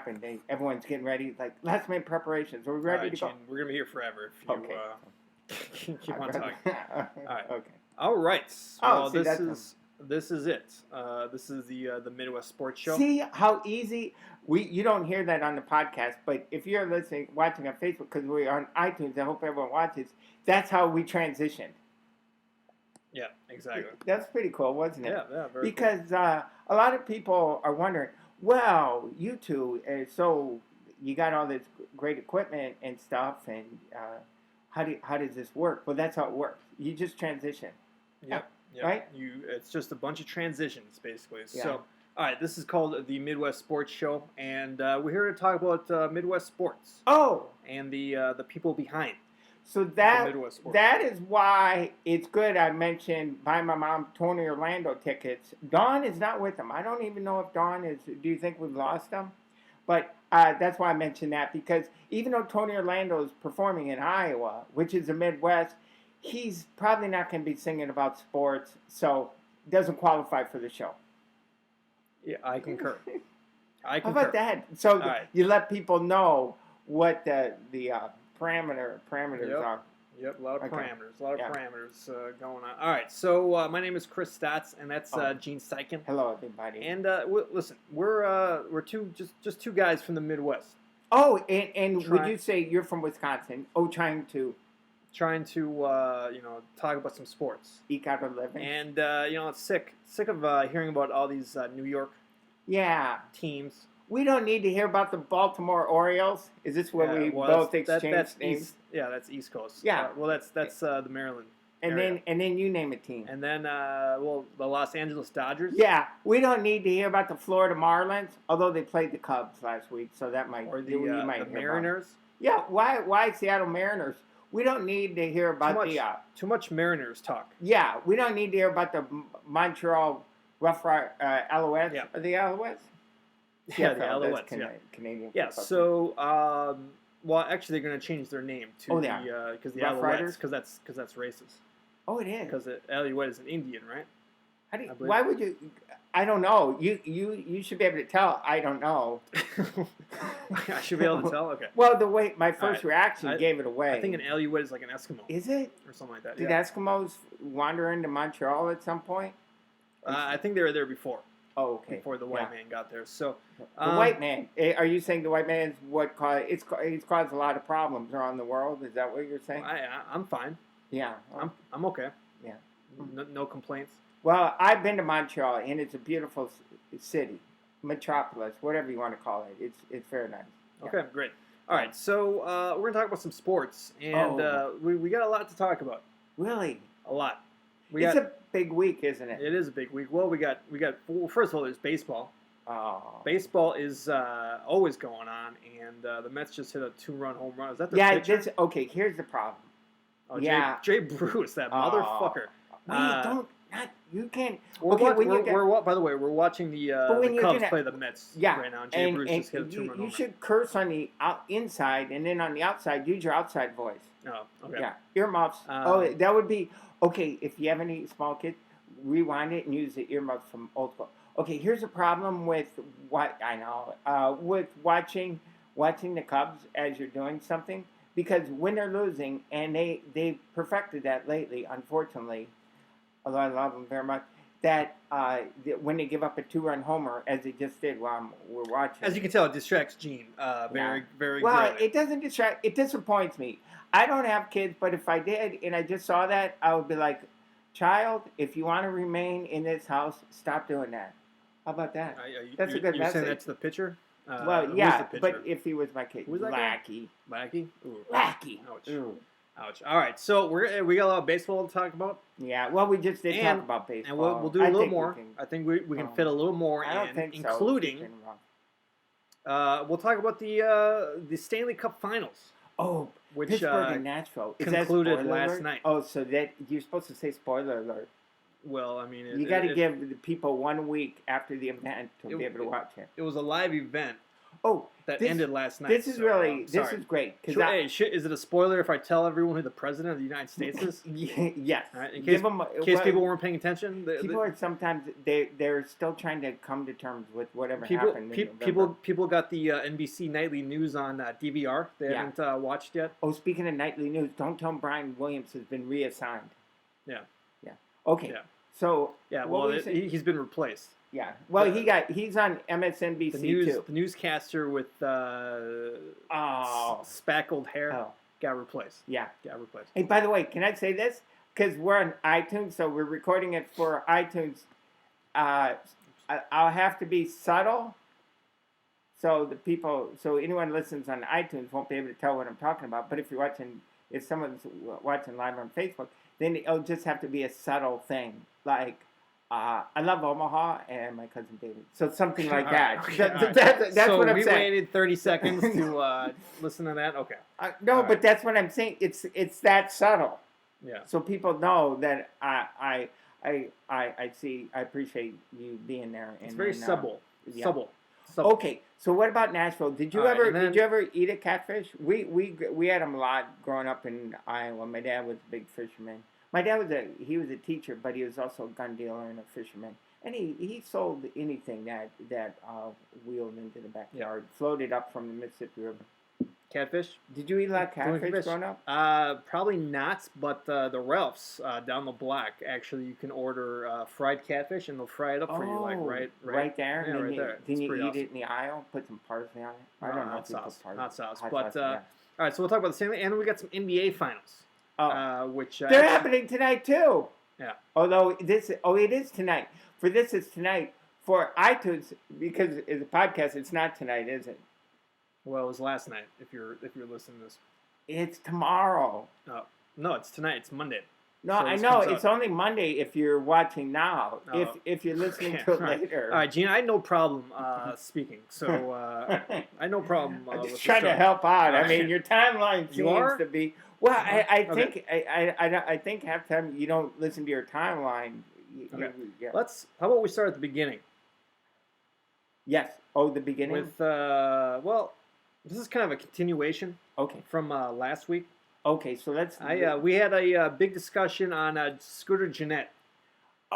happened? Everyone's getting ready. Like last minute preparations. Are we ready to go? Gene, we're gonna be here forever if you keep on talking. All right. Okay. All right. Oh, Well, see, this is it. This is the Midwest Sports Show. See how easy you don't hear that on the podcast, but if you're watching on Facebook, because we're on iTunes, I hope everyone watches. That's how we transitioned. Yeah, exactly. That's pretty cool, wasn't it? Yeah, very because cool. A lot of people are wondering, well, you two, so you got all this great equipment and stuff, and how does this work? Well, that's how it works. You just transition. Yep. Right? It's just a bunch of transitions, basically. Yeah. So, all right, this is called the Midwest Sports Show, and we're here to talk about Midwest sports. Oh. And the people behind. So that is why it's good I mentioned buying my mom Tony Orlando tickets. Dawn is not with them. I don't even know if Dawn is. Do you think we've lost them? But that's why I mentioned that, because even though Tony Orlando is performing in Iowa, which is the Midwest, he's probably not going to be singing about sports, so doesn't qualify for the show. Yeah, I concur. How about that? So you let people know what the parameters are. Yep, a lot of parameters going on. All right, so my name is Chris Staats, and that's Gene Steichen. Hello, everybody. And listen, we're just two guys from the Midwest. Oh, and would you say you're from Wisconsin? Oh, trying to talk about some sports, eke out a living, and it's sick of hearing about all these New York teams. We don't need to hear about the Baltimore Orioles. Is this where we both exchange names? That's East Coast. Yeah. That's the Maryland. And area. then you name a team. And then the Los Angeles Dodgers. Yeah, we don't need to hear about the Florida Marlins, although they played the Cubs last week, so that might or the Mariners. Yeah, why Seattle Mariners? We don't need to hear about too much Mariners talk. Yeah, we don't need to hear about the Montreal Rough Alouettes. Yeah. Are the Alouettes? Yeah, the Alouettes. Canadian. Yeah. So, actually, they're going to change their name to because the Alouettes, because that's racist. Oh, it is. Because Alouette is an Indian, right? Why would you? I don't know. You should be able to tell. I don't know. I should be able to tell. Okay. Well, the way my first reaction gave it away. I think an Alouette is like an Eskimo. Is it? Or something like that. Did Eskimos wander into Montreal at some point? I think they were there before. Oh, okay. Before the white man got there. So the white man. Are you saying the white man is what caused? It's caused a lot of problems around the world. Is that what you're saying? I'm fine. Yeah. I'm okay. Yeah. No complaints. Well, I've been to Montreal, and it's a beautiful city, metropolis, whatever you want to call it. It's very nice. Yeah. Okay, great. All right, so we're gonna talk about some sports, and we got a lot to talk about. Really? A lot. It's a big week, isn't it? It is a big week. Well, we got. Well, first of all, there's baseball. Oh. Baseball is always going on, and the Mets just hit a 2-run home run. Is that their pitcher? Okay, here's the problem. Oh, yeah. Jay Bruce, that motherfucker. You can't. By the way, we're watching the Cubs play the Mets right now. And Jay Bruce just hit a 2-run home run. You should curse on the inside, and then on the outside, use your outside voice. Oh, okay. Yeah, earmuffs. That would be okay. If you have any small kids, rewind it and use the earmuffs from old school. Okay, here's a problem with with watching the Cubs as you're doing something, because when they're losing, and they perfected that lately, unfortunately, although I love them very much, that when they give up a 2-run homer, as they just did while we're watching. As you can tell, it distracts Gene very greatly. Well, it doesn't distract. It disappoints me. I don't have kids, but if I did and I just saw that, I would be like, child, if you want to remain in this house, stop doing that. How about that? That's a good message. You're saying that's the pitcher? Well, yeah, but if he was my kid. Who's that Lackey. Lackey? Lackey. Ouch. Ouch. All right, so we got a lot of baseball to talk about. Yeah, well, we just did talk about baseball. And we'll do a little more. I think we can fit a little more in, including. We'll talk about the Stanley Cup Finals. Oh, which Pittsburgh and Nashville concluded last night. Oh, so that you're supposed to say spoiler alert. Well, I mean, you got to give the people 1 week after the event to be able to watch it. It was a live event. that ended last night. This is this is great. Is it a spoiler if I tell everyone who the president of the United States is? Yes. Right, in case people weren't paying attention. People are sometimes they're still trying to come to terms with whatever happened. People got the NBC nightly news on DVR. They haven't watched yet. Oh, speaking of nightly news, don't tell them Brian Williams has been reassigned. Yeah. Yeah. Okay. Yeah. So he's been replaced. Yeah. Well, he's on MSNBC too. The newscaster with spackled hair got replaced. Yeah. Got replaced. Hey, by the way, can I say this? Because we're on iTunes, so we're recording it for iTunes. I'll have to be subtle, so anyone listens on iTunes won't be able to tell what I'm talking about. But if someone's watching live on Facebook, then it'll just have to be a subtle thing, like. I love Omaha and my cousin David. So something like that. That's what I'm saying. So we waited 30 seconds to listen to that? Okay. But that's what I'm saying. It's that subtle. Yeah. So people know that I appreciate you being there. It's very subtle. Yeah. Subtle. Okay. So what about Nashville? Did you ever eat a catfish? We had them a lot growing up in Iowa. My dad was a big fisherman. My dad was a teacher, but he was also a gun dealer and a fisherman, and he sold anything that wheeled into the backyard, floated up from the Mississippi River. Catfish? Did you eat a lot of catfish growing up? Probably not, but the Ralphs down the block, actually, you can order fried catfish, and they'll fry it up for you, like right there. Yeah, right there. Then you eat it in the aisle, put some parsley on it. I don't know. Not sauce. But all right, so we'll talk about the same thing, and we got some NBA finals. Which they're happening tonight too. Yeah. Although it is tonight. For this, it's tonight. For iTunes, because it's a podcast, it's not tonight, is it? Well, it was last night. If you're listening to this, it's tomorrow. No, it's tonight. It's Monday. No, I know it's only Monday if you're watching now. If you're listening to it later. All right, Gene, I had no problem speaking. So I had no problem. I'm just trying to help out. I mean, your timeline seems to be. Well, I think half time you don't listen to your timeline. How about we start at the beginning? Yes. Oh, the beginning. With this is kind of a continuation. Okay. From last week. Okay, so let's. We had a big discussion on Scooter Gennett.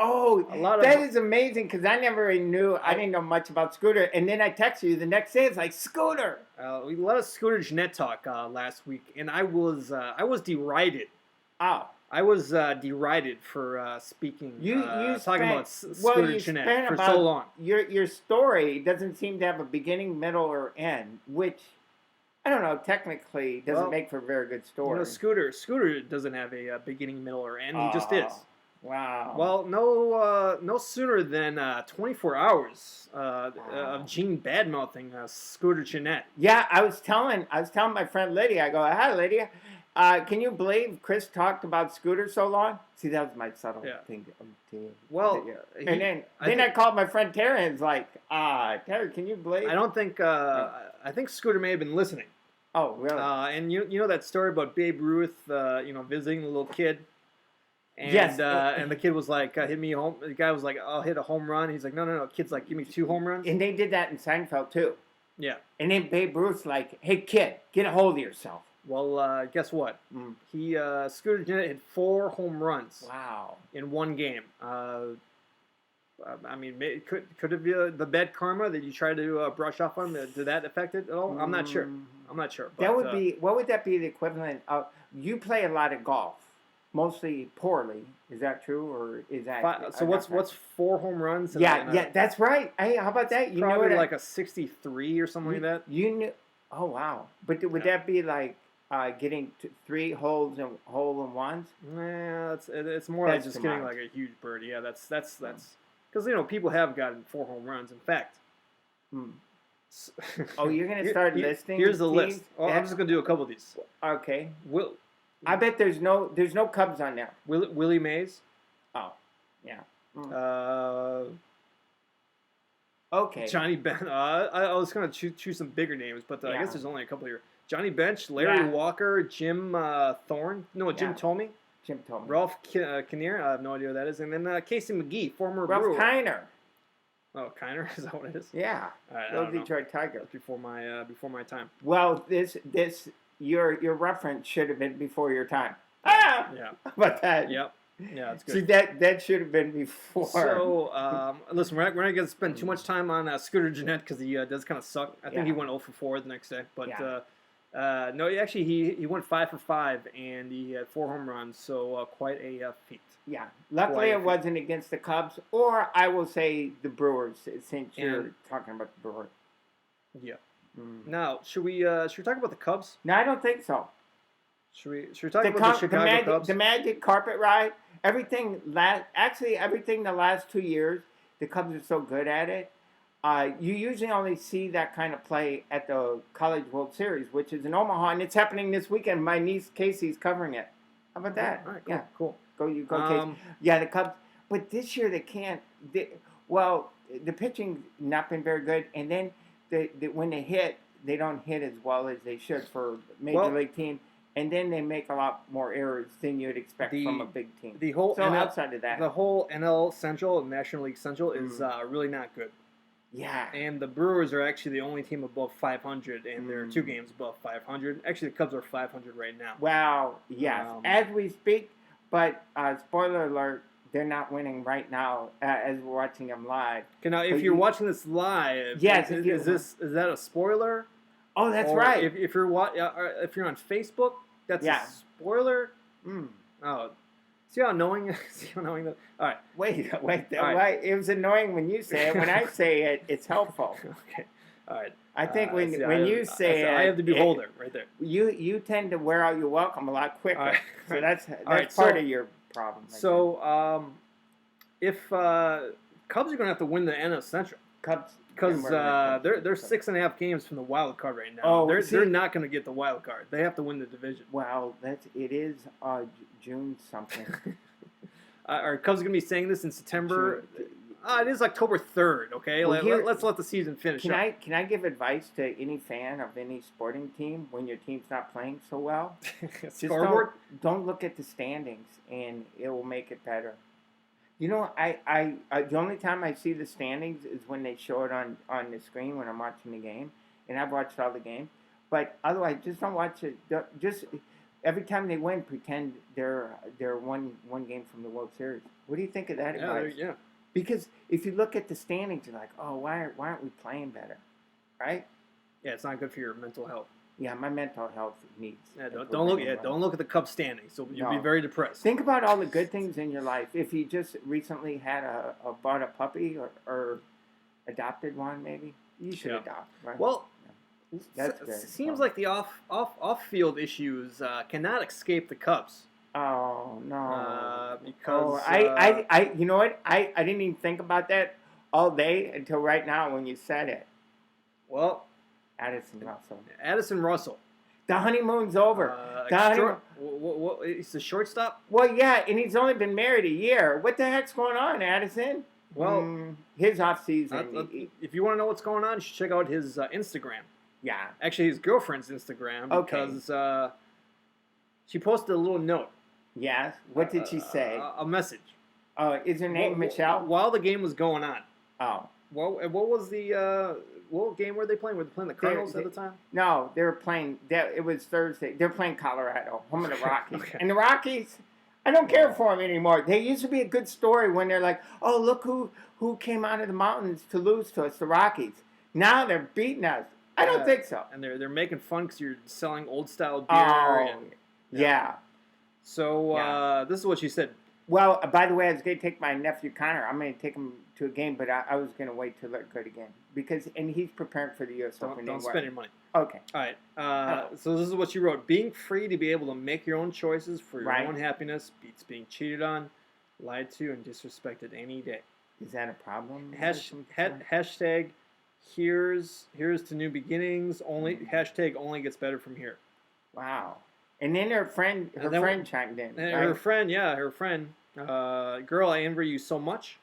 Oh, that is amazing because I never knew. I didn't know much about Scooter, and then I texted you the next day. It's like Scooter. We let us Scooter Gennett talk last week, and I was derided. Oh. I was derided for speaking. Talking about Scooter Gennett for so long. Your story doesn't seem to have a beginning, middle, or end, which. I don't know. Technically, doesn't make for a very good story. Scooter doesn't have a beginning, middle, or end. He just is. Wow. Well, no sooner than 24 hours of Gene badmouthing Scooter Gennett. Yeah, I was telling my friend Lydia. I go, hi Lydia. Can you believe Chris talked about Scooter so long? See, that was my subtle thing. Well, and then I called my friend Terry and was like, Terry, can you believe? I don't think. I think Scooter may have been listening. Oh, really? And you know that story about Babe Ruth, visiting the little kid. And, yes. And the kid was like, hit me home. The guy was like, I'll hit a home run. He's like, no. The kid's like, give me 2 home runs. And they did that in Seinfeld too. Yeah. And then Babe Ruth's like, hey kid, get a hold of yourself. Well, guess what? Scooter Gennett hit 4 home runs. Wow. In one game. I mean, could it be the bad karma that you try to brush off on? Did that affect it at all? I'm not sure. But, that would be. What would that be the equivalent of? You play a lot of golf, mostly poorly. Is that true, or is that? So what's 4 home runs? Yeah, that's right. Hey, how about that? You probably know like a 63 or something like that. You knew? Oh wow! But would that be like? Getting 3 hole in ones? Yeah, it's more like just getting like a huge birdie. Yeah, that's because people have gotten 4 home runs. In fact, you're gonna start listing. Here's the list. I'm just gonna do a couple of these. Okay. I bet there's no Cubs on there. Willie Mays. Oh, yeah. Okay. Johnny Bench. I was gonna choose some bigger names, but I guess there's only a couple here. Johnny Bench, Larry Walker, Jim Thorne. No, Jim Thome. Jim Thome. Ralph Kinnear. I have no idea what that is. And then Casey McGee, former Ralph Brewer. Kiner. Oh, Kiner, is that what it is? Yeah, the Detroit Tigers. That's before my time. Well, your reference should have been before your time. Ah, yeah. How about that? Yep. Yeah, that's good. See, that should have been before. So, listen, we're not going to spend too much time on Scooter Gennett because he does kind of suck. I think he went 0 for 4 the next day. But, no, actually, he went 5 for 5, and he had 4 home runs, so quite a feat. Yeah. Luckily, it wasn't against the Cubs, or I will say the Brewers, since you're talking about the Brewers. Yeah. Now, should we talk about the Cubs? No, I don't think so. Should we talk about the Chicago Cubs? The Magic carpet ride, everything the last 2 years, the Cubs are so good at it. You usually only see that kind of play at the College World Series, which is in Omaha, and it's happening this weekend. My niece Casey's covering it. How about that? All right, cool. Yeah, cool. Go, Casey. Yeah, the Cubs. But this year they can't. The pitching's not been very good, and then when they hit, they don't hit as well as they should for a major league team. And then they make a lot more errors than you'd expect from a big team. Outside of that, the whole NL Central, National League Central, is really not good. Yeah. And the Brewers are actually the only team above 500, and they're 2 games above 500. Actually, the Cubs are 500 right now. Wow. Yes. As we speak, but spoiler alert, they're not winning right now as we're watching them live. Okay, now, if you're watching this live, yes, is that a spoiler? Oh, that's right. If you're on Facebook, that's a spoiler. Oh, see how annoying that. All right. Wait. Right. It was annoying when you say it. When I say it, it's helpful. Okay. All right. I think when you say it, I have the beholder right there. You tend to wear out your welcome a lot quicker. Right. So that's part of your problem. If Cubs are going to have to win the NL Central, because they're 6.5 games from the wild card right now. They're not going to get the wild card. They have to win the division. Well, it is June something. Are Cubs going to be saying this in September? It is October 3rd. Okay, let's let the season finish. Can I give advice to any fan of any sporting team when your team's not playing so well? Just don't look at the standings, and it will make it better. You know, I the only time I see the standings is when they show it on the screen when I'm watching the game, and I've watched all the games. But otherwise, just don't watch it. Just every time they win, pretend they're one game from the World Series. What do you think of that advice? Yeah. Because if you look at the standings, you're like, oh, why aren't we playing better, right? Yeah, it's not good for your mental health. Yeah, my mental health needs. Yeah, don't look at the Cubs standings. So you'll be very depressed. Think about all the good things in your life. If you just recently had bought a puppy or adopted one, maybe you should adopt. Right? Well, it seems like the off field issues cannot escape the Cubs. Oh no! Because I you know what? I didn't even think about that all day until right now when you said it. Well. Addison Russell. The honeymoon's over. He's the shortstop? Well, yeah, and he's only been married a year. What the heck's going on, Addison? Well, his off season. If you want to know what's going on, you should check out his Instagram. Yeah. Actually, his girlfriend's Instagram because she posted a little note. Yes. What did she say? A message. Is her name Michelle? While the game was going on. Oh. What was the what game were they playing? Were they playing the Colonels at the time? No, they were playing. It was Thursday. They're playing Colorado, home of the Rockies. Okay. And the Rockies, I don't care for them anymore. They used to be a good story when they're like, oh, look who came out of the mountains to lose to us, the Rockies. Now they're beating us. I don't think so. And they're making fun because you're selling old style beer. Yeah. So this is what she said. Well, by the way, I was going to take my nephew Connor. I'm going to take him to a game, but I was going to wait till they're good again and he's preparing for the U.S. Open. Don't spend your money. Okay. All right. So this is what she wrote: being free to be able to make your own choices for your own happiness beats being cheated on, lied to, and disrespected any day. Is that a problem? Hashtag here's to new beginnings. Hashtag only gets better from here. Wow. And then her friend chimed in. Her friend. Girl, I envy you so much.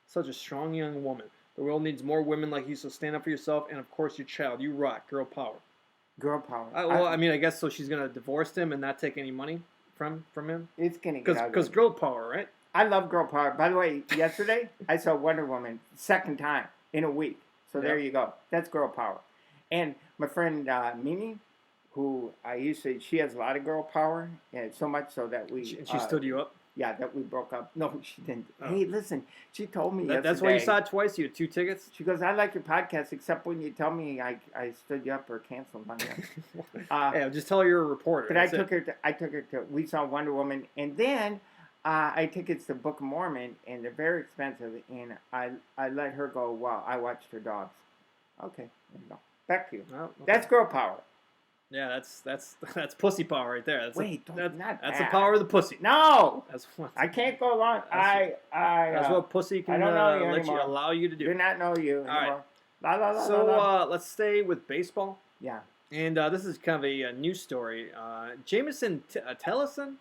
Such a strong young woman. The world needs more women like you, so stand up for yourself. And, of course, your child. You rock. Girl power. Girl power. I guess so she's going to divorce him and not take any money from him? It's going to get ugly. Because girl power, right? I love girl power. By the way, yesterday, I saw Wonder Woman second time. in a week. So there you go. That's girl power. And my friend Mimi, who she has a lot of girl power, and so much so that we. She stood you up? Yeah, that we broke up. No, she didn't. Oh. Hey, listen, she told me yesterday. That's why you saw it twice? You had 2 tickets? She goes, I like your podcast, except when you tell me I stood you up or canceled on you. Hey, just tell her you're a reporter. But I took her to, we saw Wonder Woman, and then I tickets to Book of Mormon, and they're very expensive, and I let her go while I watched her dogs. Okay, there you go. Back to you. Oh, okay. That's girl power. Yeah, that's pussy power right there. That's that's the power of the pussy. No, that's what, I can't go along. That's what pussy can allow you to do. Do not know you anymore. All right. So let's stay with baseball. Yeah. And this is kind of a news story. Jameson Tellison.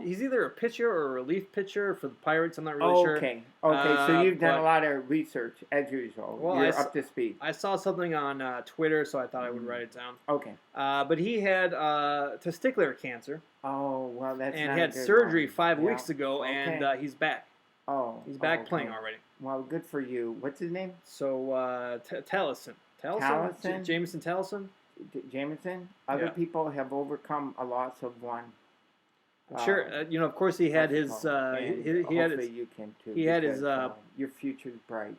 He's either a pitcher or a relief pitcher for the Pirates. I'm not really sure. Okay. So you've done a lot of research, as usual. Well, you're up to speed. I saw something on Twitter, so I thought I would write it down. Okay. But he had testicular cancer. Oh, well, that's and not had a good surgery one. 5 weeks ago, and he's back. Oh. He's back playing already. Well, good for you. What's his name? So, Tellison. Jameson Tellison? Jameson? Other people have overcome a loss of one. Sure, of course he had his. He had his. You can too. He had his. Your future's bright.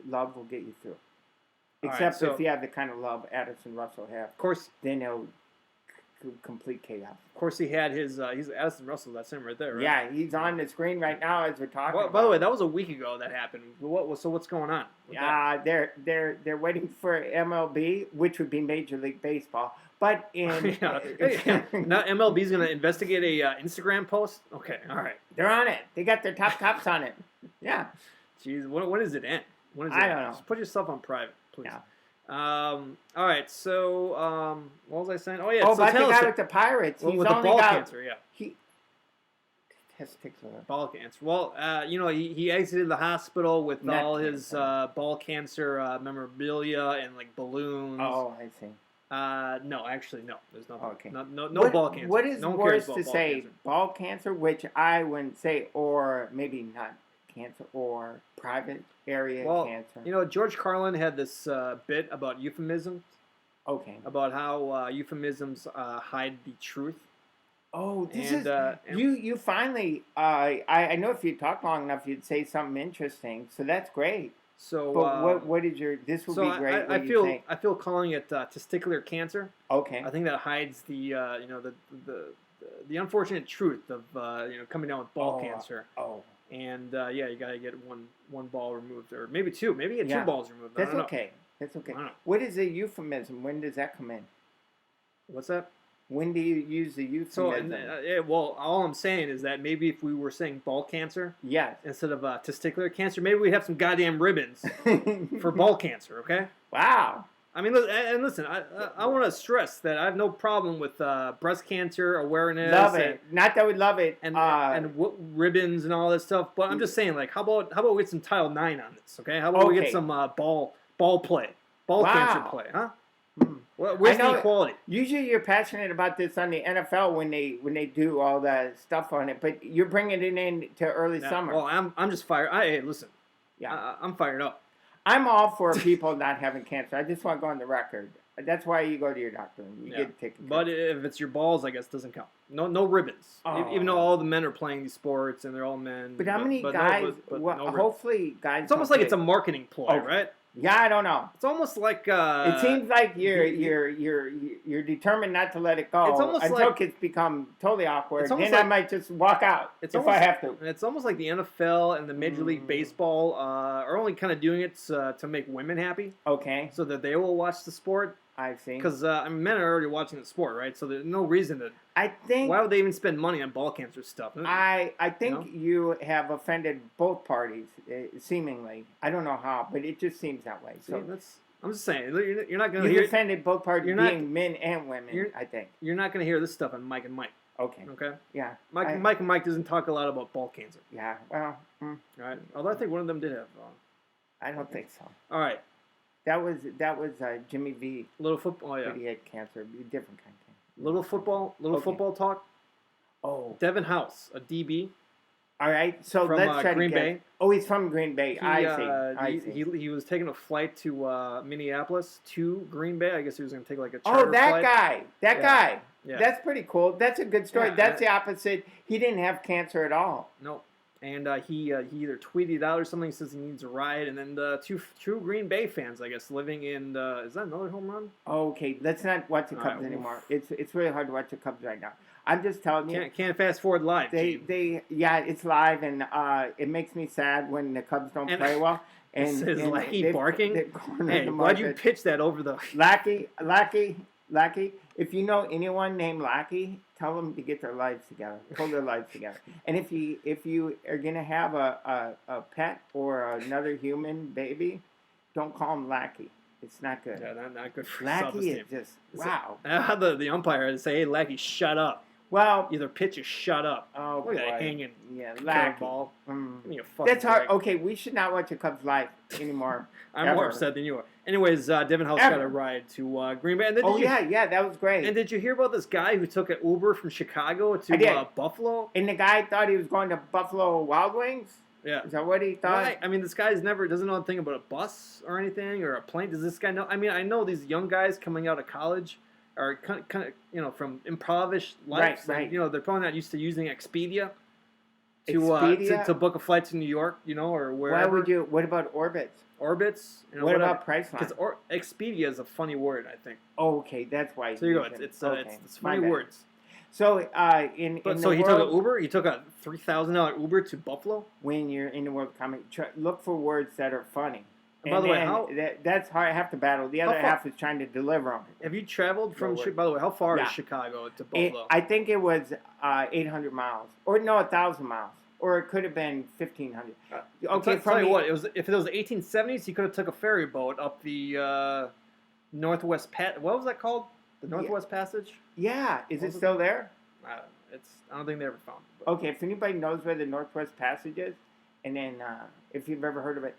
Love will get you through. Except if you have the kind of love Addison Russell have. Of course. Then it'll complete chaos. Of course, he had his. He's Addison Russell. That's him right there, right? Yeah, he's on the screen right now as we're talking. Well, by the way, that was a week ago that happened. So what's going on? They're waiting for MLB, which would be Major League Baseball. But in now MLB's going to investigate a Instagram post. Okay, all right, they're on it. They got their top cops on it. Yeah. Jeez, when does it end? I don't know. Just put yourself on private, please. Yeah. All right. So what was I saying? Oh yeah. Oh, so but the guy with the Pirates. He's with the only ball got, cancer. Yeah. He testicular ball cancer. Well, he exited the hospital with all his ball cancer memorabilia and like balloons. Oh, I see. No, actually, no. There's nothing. Okay. No ball cancer. What is worse to say? Cancer. Ball cancer, which I wouldn't say, or maybe not cancer, or private area cancer. George Carlin had this bit about euphemisms. Okay. About how euphemisms hide the truth. Oh, you finally. I know if you talk long enough, you'd say something interesting. So that's great. So, but what is your? This would be great. I feel calling it testicular cancer. Okay. I think that hides the the unfortunate truth of coming down with ball cancer. Oh. And you gotta get one ball removed, or maybe 2. Maybe get 2 balls removed. That's okay. That's okay. What is a euphemism? When does that come in? What's that? When do you use the euphemism? So, all I'm saying is that maybe if we were saying ball cancer, instead of testicular cancer, maybe we'd have some goddamn ribbons for ball cancer. Okay. Wow. I mean, listen. I want to stress that I have no problem with breast cancer awareness. Love it. Not that we love it. And ribbons and all that stuff. But I'm just saying, like, how about we get some Title IX on this? Okay. How about we get some ball play, cancer play, huh? Where's the equality? Usually you're passionate about this on the NFL when they do all that stuff on it, but you're bringing it in to early summer. Well, I'm just fired. Hey, listen. Yeah. I'm fired up. I'm all for people not having cancer. I just want to go on the record. That's why you go to your doctor and you get taken care of. But if it's your balls, I guess it doesn't count. No ribbons. Even though all the men are playing these sports and they're all men. But how many guys? Hopefully guys. It's almost like it's a marketing ploy, right? Yeah, I don't know. It's almost like it seems like you're determined not to let it go. It's almost until kids become totally awkward. Then I might just walk out if I have to. It's almost like the NFL and the Major League Baseball are only kind of doing it to make women happy. Okay. So that they will watch the sport. I've seen. Because men are already watching the sport, right? So there's no reason to. I think. Why would they even spend money on ball cancer stuff? I think you have offended both parties, seemingly. I don't know how, but it just seems that way. So I'm just saying, you're not going to hear. You've offended both parties, being men and women. I think you're not going to hear this stuff on Mike and Mike. Okay. Yeah. Mike and Mike doesn't talk a lot about ball cancer. Yeah. Well. Right. Although I think one of them did have. I don't think so. All right. That was Jimmy V. Little football. Oh, yeah. But he had cancer, a different kind of cancer. Little football talk. Oh. Devin House, a DB. All right, so from let's try Green to guess. Bay. Oh, he's from Green Bay. He, I see. He was taking a flight to Minneapolis to Green Bay. I guess he was going to take like a Oh, charter that flight. guy. That Yeah. guy. Yeah. That's pretty cool. That's a good story. Yeah, That's the opposite. He didn't have cancer at all. Nope. And he either tweeted out or something, says he needs a ride, and then the two Green Bay fans, I guess, living in is that another home run? Okay, let's not watch the Cubs anymore. It's really hard to watch the Cubs right now. I'm just telling you. Can't fast forward live. It's live, and it makes me sad when the Cubs don't play well. And is Lackey barking? Hey, why'd you pitch that over the Lackey? If you know anyone named Lackey, tell them to get their lives together, pull their lives together. And if you are gonna have a pet or another human baby, don't call him Lackey. It's not good. Yeah, not good for Lackey is just wow. The umpire had to say, "Hey, Lackey, shut up." Well, either pitch or shut up. Oh, look at boy. that hanging. Yeah, Lackey. Ball. Mm. Give me a fucking That's hard. break. Okay, we should not watch the Cubs live anymore. I'm more upset than you are. Anyways, Devin House got a ride to Green Bay. And then that was great. And did you hear about this guy who took an Uber from Chicago to Buffalo? And the guy thought he was going to Buffalo Wild Wings? Yeah. Is that what he thought? Right. I mean, this guy doesn't know anything about a bus or anything or a plane. Does this guy know? I mean, I know these young guys coming out of college are kind of from impoverished lives. Right. And, they're probably not used to using Expedia to book a flight to New York, or wherever. What about Orbitz? Orbitz. What about Priceline? Because Expedia is a funny word, I think. Oh, okay, that's why. So you go. It's funny words. So he took an Uber. He took a $3,000 Uber to Buffalo. When you're in the world of comedy, look for words that are funny. And by the way, that's hard. Half the battle. The other half is trying to deliver them. Have you traveled from? By the way, how far is Chicago to Buffalo? I think it was 800 miles, or no, 1,000 miles, or it could have been 1,500. Okay, tell you what, if it was the 1870s, he could have took a ferry boat up the Northwest What was that called? The Northwest Passage? Yeah. Is it still there? I don't think they ever found it. But. Okay, if anybody knows where the Northwest Passage is, and then if you've ever heard of it,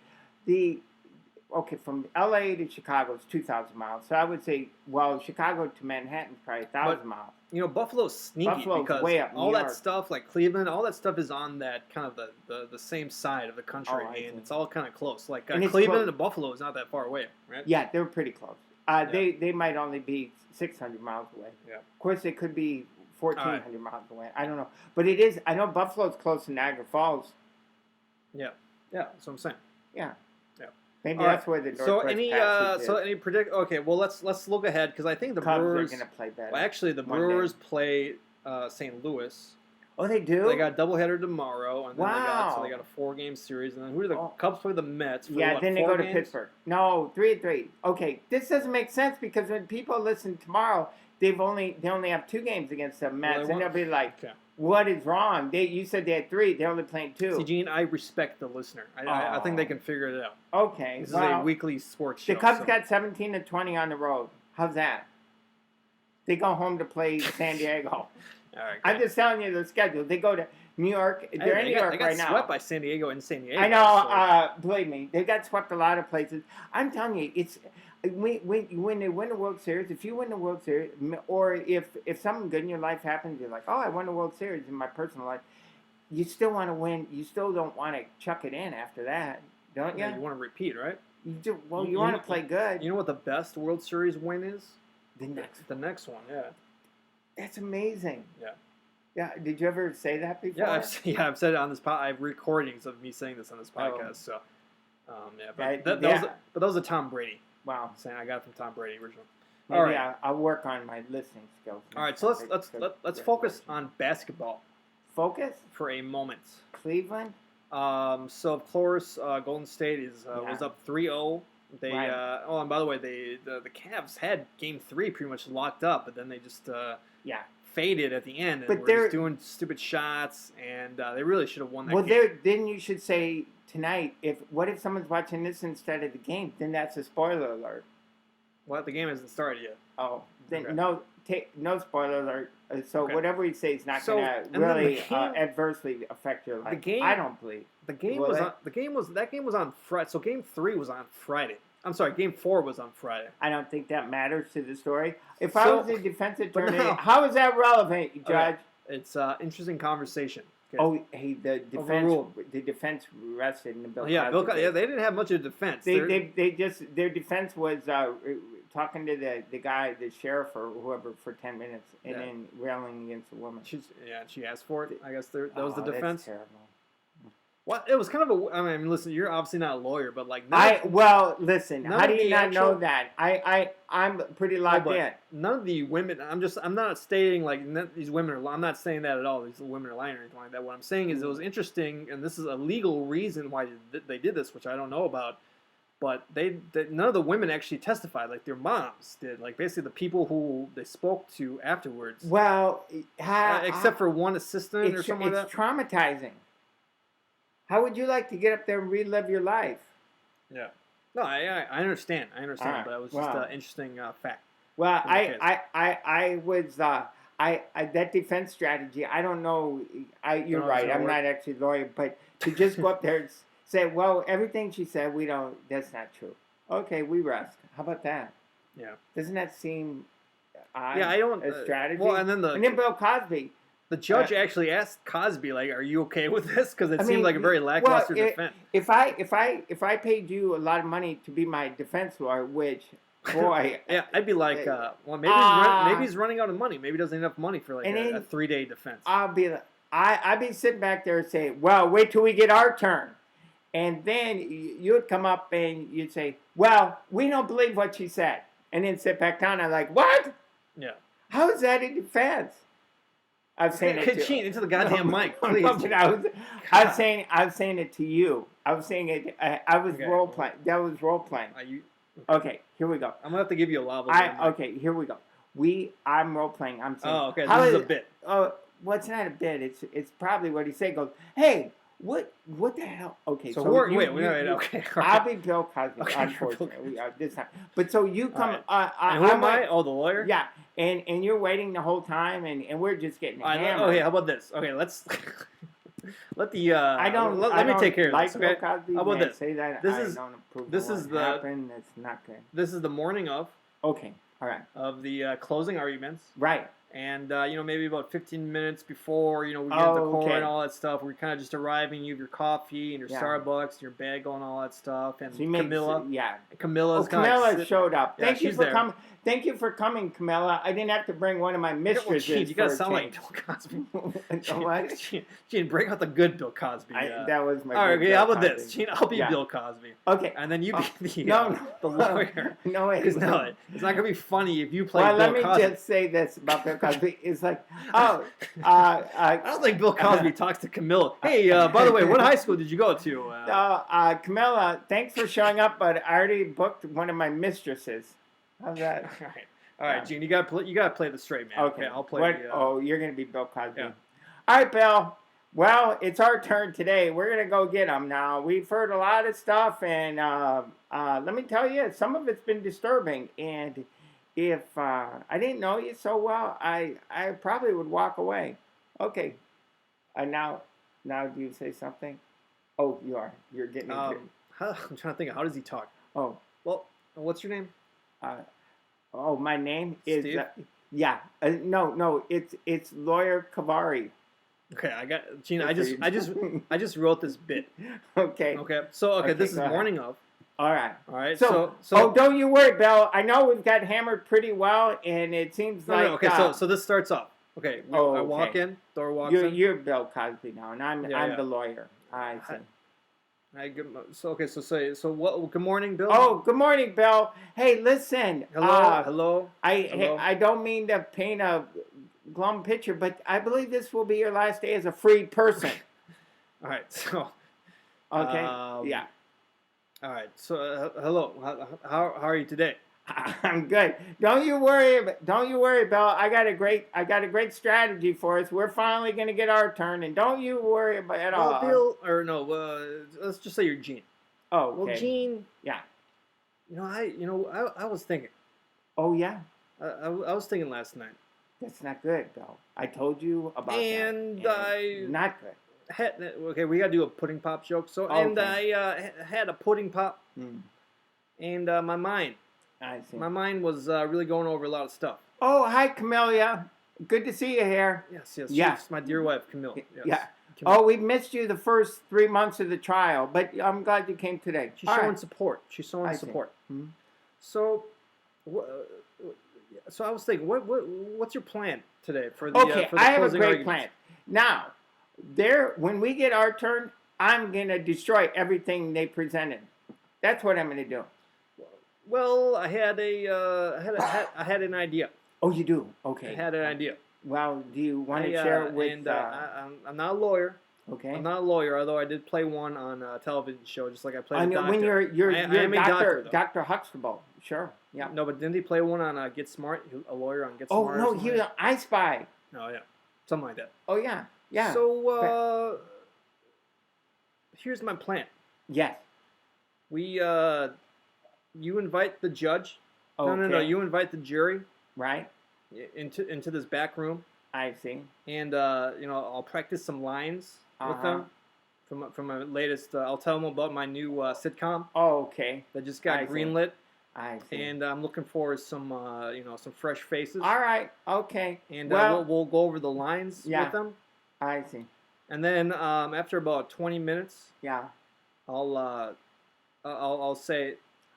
from L.A. to Chicago is 2,000 miles. So I would say, Chicago to Manhattan is probably 1,000 miles. Buffalo's sneaky because way up all that stuff, like Cleveland, all that stuff is on that kind of the same side of the country, and it's all kind of close. Like Cleveland to Buffalo is not that far away, right? Yeah, they're pretty close. They might only be 600 miles away. Yeah. Of course, they could be 1,400 miles away. I don't know, but it is. I know Buffalo's close to Niagara Falls. Yeah, that's what I'm saying. Yeah. Yeah. Maybe that's where the Northwest Passage is. Any predict? Okay, well let's look ahead because I think the Cubs Brewers are going to play better. Well, actually, the Brewers play St. Louis. Oh, they do. They got a doubleheader tomorrow, and then they got a 4-game series, and then who do the Cubs play? The Mets. For then they go to Pittsburgh. No, 3-3. Okay, this doesn't make sense because when people listen tomorrow, they only have 2 games against the Mets, and they'll be like, "What is wrong?" You said they had 3. They're only playing 2. See, Gene, I respect the listener. I think they can figure it out. Okay, this is a weekly sports show. The Cubs got 17-20 on the road. How's that? They go home to play San Diego. All right, I'm just telling you the schedule. They go to New York. They're in New York right now. They got swept by San Diego in San Diego. I know. Believe me, they got swept a lot of places. I'm telling you, it's when they win the World Series. If you win the World Series, or if something good in your life happens, you're like, oh, I won the World Series in my personal life. You still want to win. You still don't want to chuck it in after that, don't you? Yeah, you want to repeat, right? You do. Well, you want to play good. You know what the best World Series win is? The next one, yeah. That's amazing. Yeah. Yeah. Did you ever say that before? Yeah, I've said it on this podcast. I have recordings of me saying this on this podcast. But that was a Tom Brady. Wow. Saying I got it from Tom Brady originally. Maybe I'll work on my listening skills. All right, so let's focus on basketball. Focus for a moment. Cleveland. So of course, Golden State was up 3-0. They and by the way, the Cavs had Game 3 pretty much locked up, but then they just faded at the end and were just doing stupid shots, and they really should have won that game. Well, then you should say tonight, what if someone's watching this instead of the game? Then that's a spoiler alert. Well, the game hasn't started yet. Oh, then no spoiler alert. So whatever we say is not going to really adversely affect your life. I don't believe. That game was on Friday. So Game 3 was on Friday. I'm sorry, Game 4 was on Friday. I don't think that matters to the story. I was a defense attorney, how is that relevant, Judge? Okay. It's an interesting conversation. Okay. Oh, hey, the defense rested in the Bill Cosby. Yeah, yeah, they didn't have much of defense. They just their defense was talking to the guy, the sheriff or whoever, for 10 minutes, and then railing against the woman. She asked for it. I guess that was the defense. That's terrible. Well, it was kind of a. I mean, listen, you're obviously not a lawyer, but like. Listen. How do you not know that? I'm pretty locked in. None of the women. I'm not stating like these women are. I'm not saying that at all. These women are lying or anything like that. What I'm saying is it was interesting, and this is a legal reason why they did this, which I don't know about. But none of the women actually testified. Like their moms did. Like basically the people who they spoke to afterwards. Well, except for one assistant or something like that. It's traumatizing. How would you like to get up there and relive your life? Yeah. No, I understand. Right. But it was just an interesting fact. Well, I was that defense strategy. I don't know. You're right. I'm not actually a lawyer, but to just go up there and say, well, everything she said, that's not true. Okay, we rest. How about that? Yeah. Doesn't that seem a strategy? Well, and then Bill Cosby. The judge actually asked Cosby, like, "Are you okay with this?" Because it seemed like a very lackluster defense. If I paid you a lot of money to be my defense lawyer, which, boy, yeah, I'd be like, well, maybe he's running out of money. Maybe he doesn't have enough money for like a 3-day defense. I'd be sitting back there and say, "Well, wait till we get our turn," and then you'd come up and you'd say, "Well, we don't believe what she said," and then sit back down. I'm like, "What? Yeah, how is that a defense?" I was saying it to into the goddamn mic, please. I was saying it to you. I was saying it. I was role playing. That was role playing. Okay, here we go. I'm gonna have to give you a lava. Okay, here we go. I'm role playing. I'm saying. Oh, okay. This is a bit. Oh, well, it's not a bit. It's probably what he said. Goes, hey, what the hell? Okay, so wait. Okay. I'll be Bill Cosby. Okay, unfortunately, we are this time. But so you come. Right. And who am I? Oh, the lawyer. Yeah. And you're waiting the whole time, and we're just getting hammered. Okay, how about this? Okay, let's let the. Let me take care of this. Okay? Cosby, how about this? Say that. This is the. Happened. It's not good. This is the morning of. Okay. All right. Of the closing arguments. Right. And maybe about 15 minutes before we get into court and all that stuff, we're kind of just arriving. You have your coffee and your Starbucks, and your bagel and all that stuff. And Camilla, Camilla showed up. Thank you for coming. Thank you for coming, Camilla. I didn't have to bring one of my mistresses. You gotta sound like Bill Cosby. What? Gene, bring out the good Bill Cosby. That was my. All right, okay. How about this, Gene? I'll be Bill Cosby. Okay. And then you be the lawyer. No, because it's not gonna be funny if you play Bill Cosby. Well, let me just say this about Bill Cosby. It's like, I don't think Bill Cosby talks to Camilla. Hey, by the way, what high school did you go to? Camilla, thanks for showing up, but I already booked one of my mistresses. How's that? All right, Gene, you gotta play the straight man. Okay, I'll play. You're gonna be Bill Cosby. Yeah. All right, Bill. Well, it's our turn today. We're gonna go get them now. We've heard a lot of stuff, and let me tell you, some of it's been disturbing. And if I didn't know you so well, I probably would walk away. Okay. Now, do you say something? Oh, you are. You're getting into it. I'm trying to think. How does he talk? Oh. Well, what's your name? My name is Steve? no, it's Lawyer Kavari. Okay, I got Gina. I just wrote this bit. Okay. So this is morning of. All right. So don't you worry, Bill. I know we've got hammered pretty well, and it seems like. Okay, so this starts off. Okay. I walk in. Door walks in. You're Bill Cosby now, and I'm the lawyer. I see. So what? Good morning, Bill. Oh, good morning, Bill. Hey, listen. Hello. I don't mean to paint a glum picture, but I believe this will be your last day as a freed person. All right. So. Okay. Yeah. All right. So hello. How are you today? I'm good. Don't you worry, Bill. I got a great strategy for us. We're finally gonna get our turn, and don't you worry about it all. Bill, or no, let's just say you're Gene. Oh, okay. Well, Gene. Yeah. I was thinking. Oh yeah. I was thinking last night. That's not good, Bill. I told you about that. And not good. Okay, we gotta do a pudding pop joke. So and I had a pudding pop, and my mind. I see. My mind was really going over a lot of stuff. Oh, hi, Camilla. Good to see you here. Yes. My dear wife, Camille. Yes. Yeah. Oh, we missed you the first 3 months of the trial, but I'm glad you came today. She's showing support. She's showing support. Mm-hmm. So, so I was thinking, what's your plan today for the? Okay, for the I have a closing great arguments? plan. Now, when we get our turn, I'm gonna destroy everything they presented. That's what I'm gonna do. Well, I had an idea. Oh, you do? Okay. I had an idea. Well, do you want to share it with? And I'm not a lawyer. Okay. I'm not a lawyer, although I did play one on a television show, just like I played. When you're Dr. Huxtable, sure. Yeah. No, but didn't he play one on Get Smart? A lawyer on Get Oh Smart? no, he was an I Spy. Oh yeah, something like that. Oh yeah, yeah. So here's my plan. Yes. You invite the judge. Okay. No. You invite the jury. Right. Into this back room. I see. And I'll practice some lines with them from my latest. I'll tell them about my new sitcom. Oh, okay. That just got greenlit. I see. And I'm looking for some some fresh faces. All right. Okay. And we'll go over the lines with them. I see. And then after about 20 minutes, I'll say,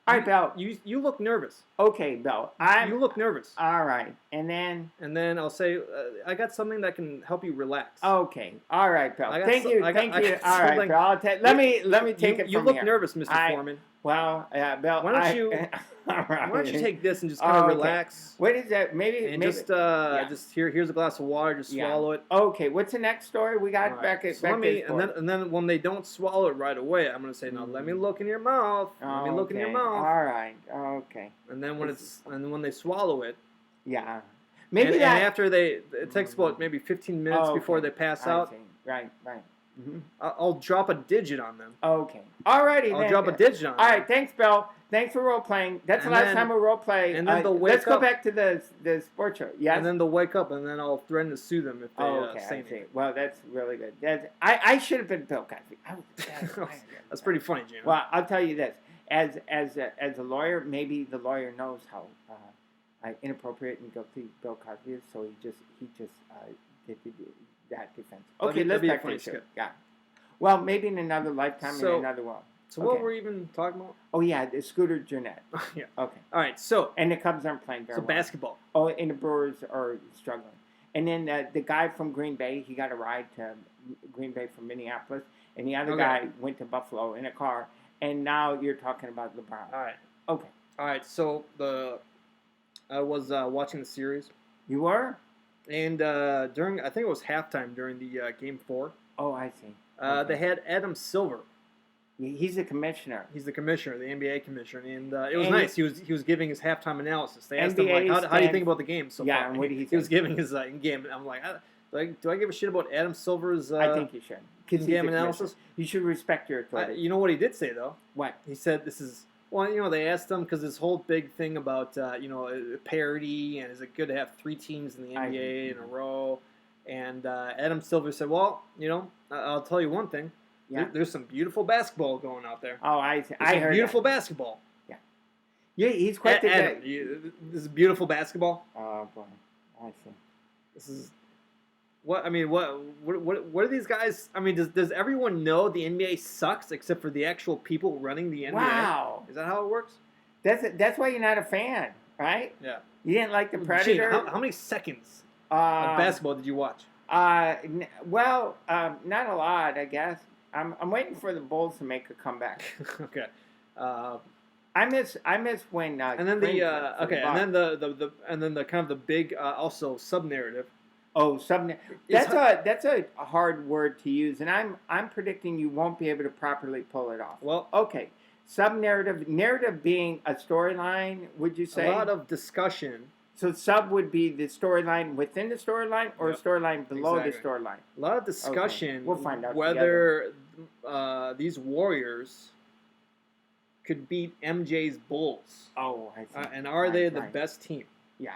all right, Bill. You look nervous. Okay, Bill. You look nervous. All right, and then I'll say, I got something that can help you relax. Okay, all right, Bill. Thank you. All right, Bill. Let me take it. You look nervous, Mr. Foreman. Well, Bill. Why don't you take this and just kind of relax? What is that? Maybe just here's a glass of water. Just swallow it. Okay. What's the next story we got back at? And then when they don't swallow it right away, I'm gonna say, no, let me look in your mouth. Let me look in your mouth. All right. Okay. And then when they swallow it. Yeah. Maybe and after it takes about maybe 15 minutes before they pass out. See. Right. Mm-hmm. I'll drop a digit on them. Okay. Alrighty. I'll drop a digit on them. All right. Thanks, Bill. Thanks for role playing. That's the last time we role play. And then they'll wake let's go back to the sports show. Yes. And then they'll wake up, and then I'll threaten to sue them if they say anything. Well, that's really good. I should have been Bill Cosby. That's pretty funny, Gino. Well, I'll tell you this: as a lawyer, maybe the lawyer knows how inappropriate and guilty Bill Cosby is, so he just did that defense. Okay, let's back to the show. Yeah. Well, maybe in another lifetime, in another world. So what were we even talking about? Oh yeah, the Scooter Jeanette. Yeah. Okay. All right. So and the Cubs aren't playing very well. So basketball. Oh, and the Brewers are struggling. And then the guy from Green Bay, he got a ride to Green Bay from Minneapolis, and the other guy went to Buffalo in a car. And now you're talking about LeBron. All right. Okay. All right. So I was watching the series. You were? And during I think it was halftime during the game 4. Oh, I see. They had Adam Silver. He's the commissioner. He's the commissioner, the NBA commissioner, and it was nice. He was giving his halftime analysis. They asked him like, "How do you think about the game so far?" And what did he say? He was giving his game. I'm like, do I give a shit about Adam Silver's? I think you should. Game analysis. You should respect your authority. You know what he did say though? What he said? This is they asked him because this whole big thing about parity and is it good to have 3 teams in the NBA in a row? And Adam Silver said, "Well, I'll tell you one thing." Yeah. There's some beautiful basketball going out there. Oh, I heard beautiful basketball. Yeah. Yeah, he's quite the guy. This is beautiful basketball. Oh boy, I see. This is what I mean. What are these guys? I mean, does everyone know the NBA sucks except for the actual people running the NBA? Wow. Is that how it works? That's why you're not a fan, right? Yeah. You didn't like the Predator. Gene, how many seconds of basketball did you watch? Not a lot, I guess. I'm waiting for the Bulls to make a comeback. Okay. I miss when and then the kind of the big also sub narrative. Oh, that's a hard word to use, and I'm predicting you won't be able to properly pull it off. Well, okay. Sub narrative being a storyline. Would you say a lot of discussion? So sub would be the storyline within the storyline or a storyline below the storyline? A lot of discussion. Okay. We'll find out whether these Warriors could beat MJ's Bulls. Oh, I see. And are they the best team? Yeah.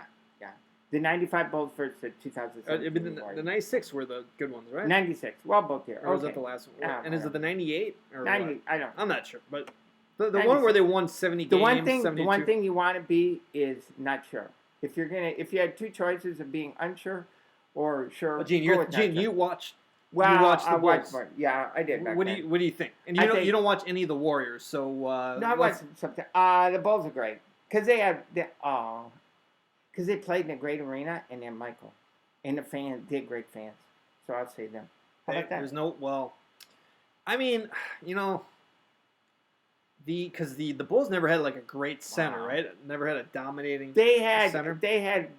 The 95 Bulls versus the 2007 the 96 were the good ones, right? 96. Well, both here. Or was that the last one? And is it the 98? Or 90, I'm not sure. But the one where they won 70 games, the one thing you want to be is not sure. If you had 2 choices of being unsure or sure. Well, Gene, you watched Well, you watched the I watched Bulls. more. Yeah, I did. Back What do then. you think? And you don't watch any of the Warriors, so No, I watched something. The Bulls are great because because they played in a great arena, and then Michael and the fans, they're great fans. So I'll say them. How about that? There's no I mean, because the Bulls never had like a great center, right? Never had a dominating center. They had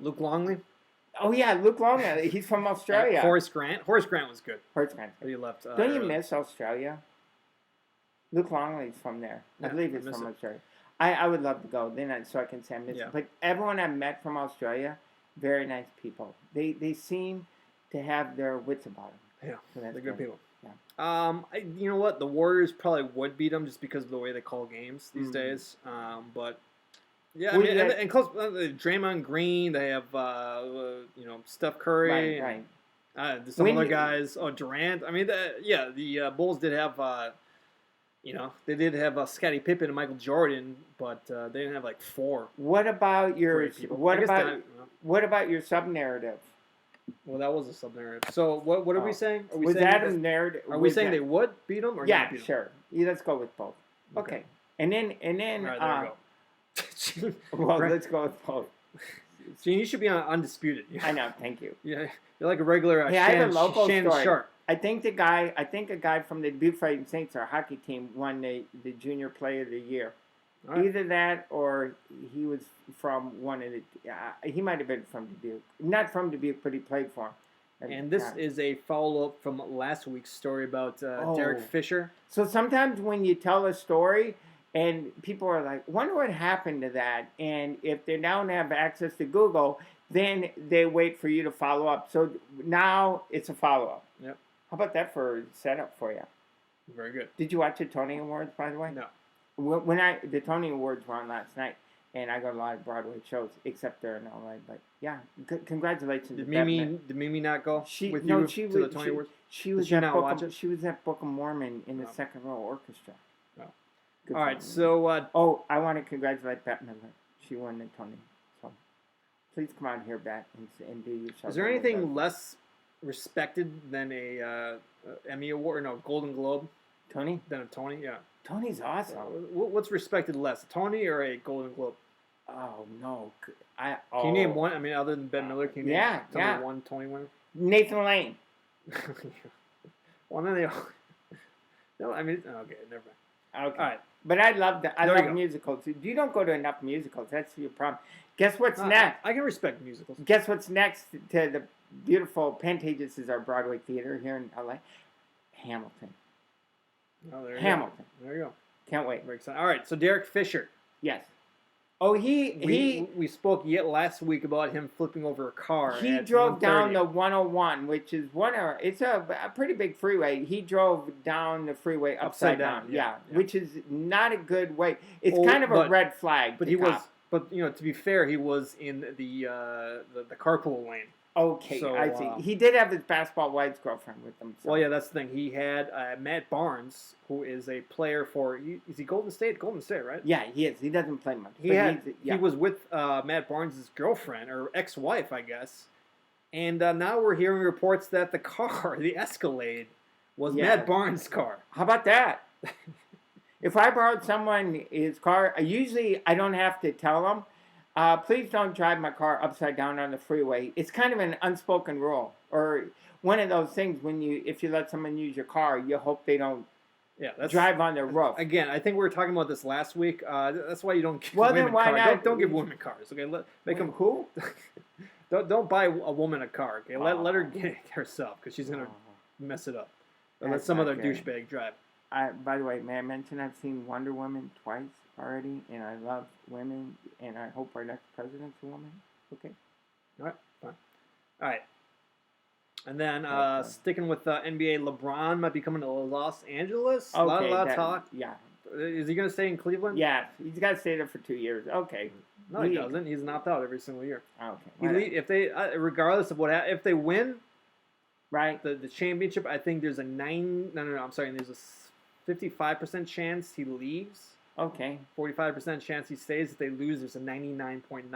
Luke Longley. Oh yeah, Luke Longley. He's from Australia. Horace Grant. Horace Grant was good. Horace Grant. But he left. Don't you miss Australia? Luke Longley's from there. I believe he's from Australia. I would love to go then, so I can say I miss it. But everyone I met from Australia, very nice people. They seem to have their wits about them. Yeah, so they're good people. Yeah. You know what? The Warriors probably would beat them just because of the way they call games these days. But yeah, I mean, and close. Draymond Green. They have Steph Curry. Right. Some other guys. Oh, Durant. I mean, the Bulls did have. They did have Scottie Pippen and Michael Jordan, but they didn't have like four. What about your what about your sub narrative? Well, that was a sub narrative. So what are we saying? Are we was saying that a narrative? Are we saying they would beat them or not beat them? Sure. Yeah, let's go with both. Okay. And then all right, there we go. Well, let's go with both. Gene, you should be on Undisputed. I know. Thank you. Yeah, you're like a regular. I have a local Shannon story. Sharp. I think a guy from the Dubuque Fighting Saints, our hockey team, won the Junior Player of the Year. Right. Either that or he was from one of the. He might have been from Dubuque. Not from Dubuque, but he played for him. And this is a follow-up from last week's story about Derek Fisher. So sometimes when you tell a story and people are like, wonder what happened to that. And if they don't have access to Google, then they wait for you to follow up. So now it's a follow-up. Yep. How about that for setup for you? Very good. Did you watch the Tony Awards, by the way? No. The Tony Awards were on last night, and I got a lot of Broadway shows, except they're in LA. But yeah, congratulations. Did Mimi not go with you to the Tony Awards? She was at Book of Mormon in the second row orchestra. Oh. All right, so I want to congratulate Bette Midler. She won the Tony. So please come out here, Bette, and do your show. Is there anything less respected than a Emmy Award? No, Golden Globe. Tony? Than a Tony, yeah. Tony's awesome. What's respected less, a Tony or a Golden Globe? Oh no! Can you name one? I mean, other than Ben Miller, can you name one Tony winner? Nathan Lane. Well, then they. No, I mean, okay, never mind. Okay. All right. But I love musicals. You don't go to enough musicals. That's your problem. Guess what's next? I can respect musicals. Guess what's next to the beautiful Pantages is our Broadway theater here in LA. Hamilton. Oh, there you Hamilton. Go. There you go. Can't wait. Very excited. All right, so Derek Fisher. Yes. Oh, we spoke last week about him flipping over a car. He drove down the 101, which is it's a pretty big freeway. He drove down the freeway upside down. Yeah, which is not a good way. It's kind of a red flag. But to be fair, he was in the carpool lane. Okay, so, I see. He did have his basketball wives girlfriend with him. So. Well, yeah, that's the thing. He had Matt Barnes, who is a player for. Is he Golden State? Golden State, right? Yeah, he is. He doesn't play much. He was with Matt Barnes' girlfriend or ex-wife, I guess. And now we're hearing reports that the car, the Escalade, was Matt Barnes' car. How about that? If I borrowed his car, usually I don't have to tell them. Please don't drive my car upside down on the freeway. It's kind of an unspoken rule, or one of those things if you let someone use your car, you hope they don't drive on their roof. Again, I think we were talking about this last week. That's why you don't give women cars. Don't give women cars. Okay, make them cool. don't buy a woman a car. Okay, let her get it herself because she's gonna mess it up. Or let some other douchebag drive. By the way, may I mention I've seen Wonder Woman twice already, and I love women, and I hope our next president's a woman. Okay. All right. Fine. All right. And then sticking with NBA, LeBron might be coming to Los Angeles. Okay, a lot of talk. Yeah. Is he going to stay in Cleveland? Yeah, he's got to stay there for 2 years. Okay. No, he doesn't. He's an opt-out every single year. Okay. If they, regardless of if they win, right, the championship, I think there's a 55% chance he leaves. Okay. 45% chance he stays. If they lose, there's a 99.9999%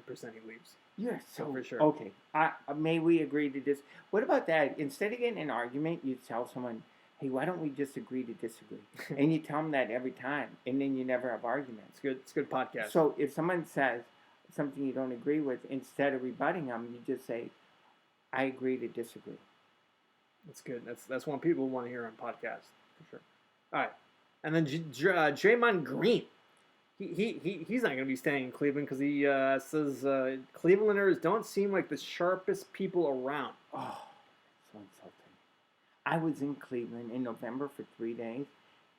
he leaves. You're so for sure. Okay. May we agree to this? What about that? Instead of getting an argument, you tell someone, "Hey, why don't we just agree to disagree?" And you tell them that every time, and then you never have arguments. It's good. It's good podcast. So if someone says something you don't agree with, instead of rebutting them, you just say, "I agree to disagree." That's good. That's one people want to hear on podcasts for sure. All right, and then Draymond Green. He's not going to be staying in Cleveland because he says Clevelanders don't seem like the sharpest people around. Oh, so insulting. I was in Cleveland in November for 3 days,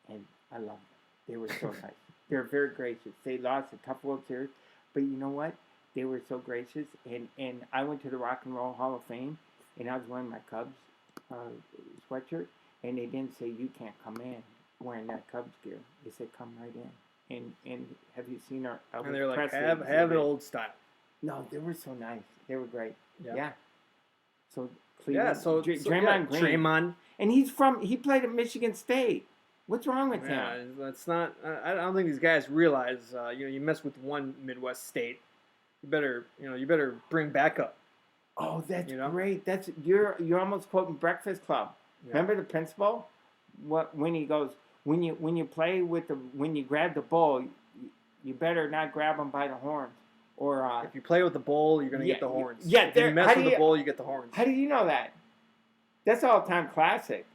and I loved them. They were so nice. They were very gracious. They lost a tough World Series, but you know what? They were so gracious, and I went to the Rock and Roll Hall of Fame, and I was wearing my Cubs sweatshirt, and they didn't say you can't come in wearing that Cubs gear. They said come right in. And have you seen our Elvis And they're like, Presley have it old style. No, they were so nice. They were great. Yeah. So Cleveland. Draymond Green. Draymond. And he played at Michigan State. What's wrong with him? Yeah, that's not. I don't think these guys realize. You mess with one Midwest state, you better bring back up. Oh, that's great. That's you're almost quoting Breakfast Club. Yeah. Remember the principal? When he goes, when you grab the ball, you better not grab them by the horns. Or if you play with the bowl, you're gonna get the horns. Yeah, if you mess with the bowl, you get the horns. How do you know that? That's all-time classic.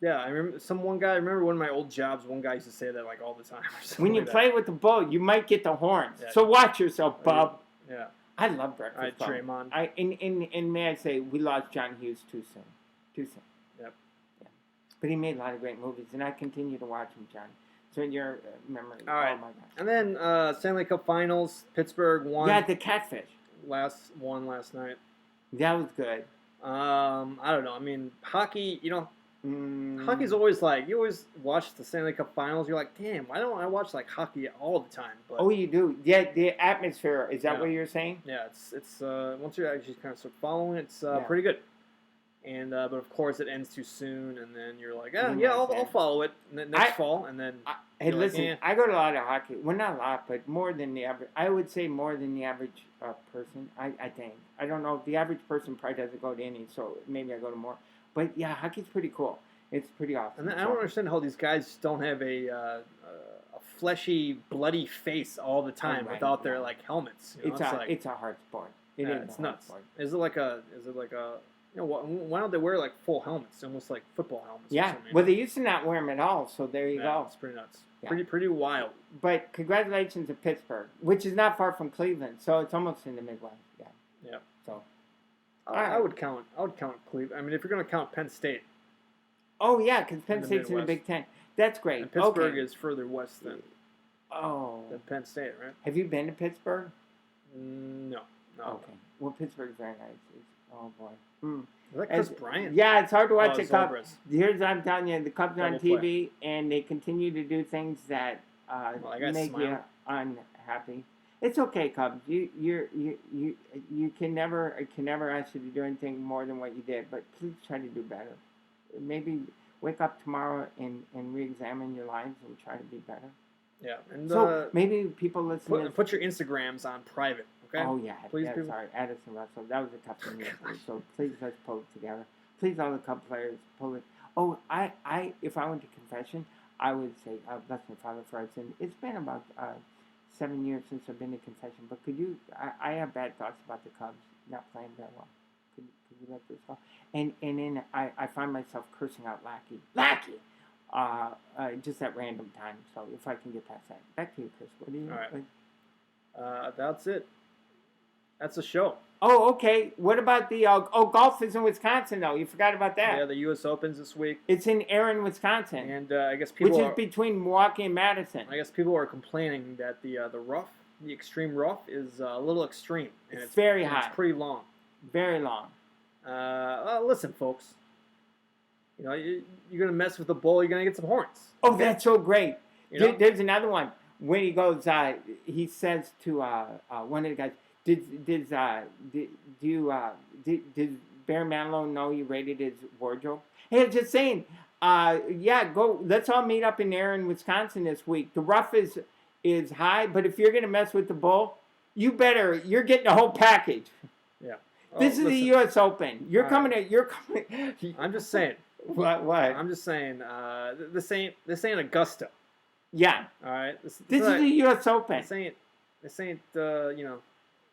Yeah, I remember one guy. I remember one of my old jobs. One guy used to say that like all the time. When you play with the ball, you might get the horns. Yeah. So watch yourself, bub. Yeah. I love Breakfast Club. Draymond. And may I say, we lost John Hughes too soon. Too soon. Yep. Yeah. But he made a lot of great movies, and I continue to watch him, John. So in your memory. All right. Oh my gosh. And then Stanley Cup Finals, Pittsburgh won. Yeah, the Catfish. Last night. That was good. I don't know. I mean, hockey, hockey's always like, you always watch the Stanley Cup Finals, you're like, damn, why don't I watch like hockey all the time? But, oh, you do? Yeah, the atmosphere, is that what you're saying? Yeah, it's once you actually kind of start following, it's pretty good. And but of course it ends too soon, and then you're like, I'll follow it next fall, and then. Hey, listen, I go to a lot of hockey. Well, not a lot, but more than the average. I would say more than the average person. I think. I don't know. The average person probably doesn't go to any, so maybe I go to more. But yeah, hockey's pretty cool. It's pretty awesome. And I don't understand how these guys don't have a fleshy, bloody face all the time without their like helmets. It's a hard sport. It's nuts. Sport. Is it like a why don't they wear like full helmets, almost like football helmets? Yeah, well, they used to not wear them at all, so there you go. It's pretty nuts. Yeah. Pretty wild. But congratulations to Pittsburgh, which is not far from Cleveland, so it's almost in the Midwest. Yeah. Yeah. So, I would count Cleveland. I mean, if you're going to count Penn State. Oh yeah, because Penn State's in the Big Ten. That's great. And Pittsburgh is further west than Penn State, right? Have you been to Pittsburgh? No. Okay. Well, Pittsburgh's very nice. Oh boy. Is that Chris Bryant? Yeah, it's hard to watch the Cubs. Here's I'm telling you, the Cubs are on TV, and they continue to do things that make you unhappy. It's okay, Cubs. You can never ask you to do anything more than what you did, but please try to do better. Maybe wake up tomorrow and re-examine your lives and try to be better. Yeah, and so maybe people listen. Put your Instagrams on private. Okay? Oh yeah, please. Yeah, sorry, Addison Russell. That was a tough thing to do. So please let's pull it together. Please, all the Cub players, pull it. Oh, if I went to confession, I would say, bless my father for our sin. It's been about 7 years since I've been to confession. But could you? I have bad thoughts about the Cubs not playing very well. Could you let this go? And then I find myself cursing out Lackey. Just at random times. So if I can get past that, back to you, Chris. What do you? All right. That's it. That's a show. Oh, okay. What about the golf is in Wisconsin though? You forgot about that. Yeah, the U.S. Open's this week. It's in Erin, Wisconsin. And I guess people is between Milwaukee and Madison. I guess people are complaining that the extreme rough is a little extreme. And it's very high. It's pretty long. Very long. Listen, folks. You're gonna mess with the bull. You're gonna get some horns. Oh, okay? That's so great. There's another one when he goes. He says to one of the guys, "Did Barry Manilow know you raided his wardrobe?" Hey, I'm just saying. Yeah, go. Let's all meet up in Erin, Wisconsin this week. The rough is high, but if you're gonna mess with the bull, you're getting the whole package. Yeah. This is the U.S. Open. You're coming. I'm just saying. What? I'm just saying. This ain't Augusta. Yeah. All right. This is the U.S. Open. This ain't. You know.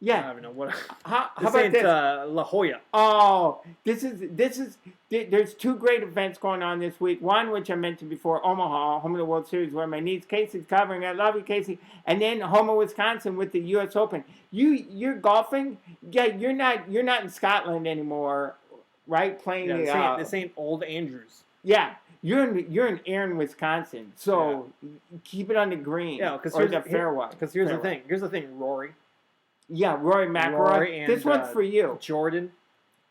Yeah. I don't even know what. How about this? La Jolla. Oh, this is. There's two great events going on this week. One, which I mentioned before, Omaha, home of the World Series, where my niece Casey's covering. I love you, Casey. And then Homer, Wisconsin, with the U.S. Open. You're golfing. Yeah, you're not in Scotland anymore, right? Playing. Yeah, this ain't Old Andrews. Yeah. You're in Erin, Wisconsin. So keep it on the green. Yeah, because or the fairway. Because here's the thing. Here's the thing, Rory. Yeah, Rory McIlroy. This one's for you. Jordan.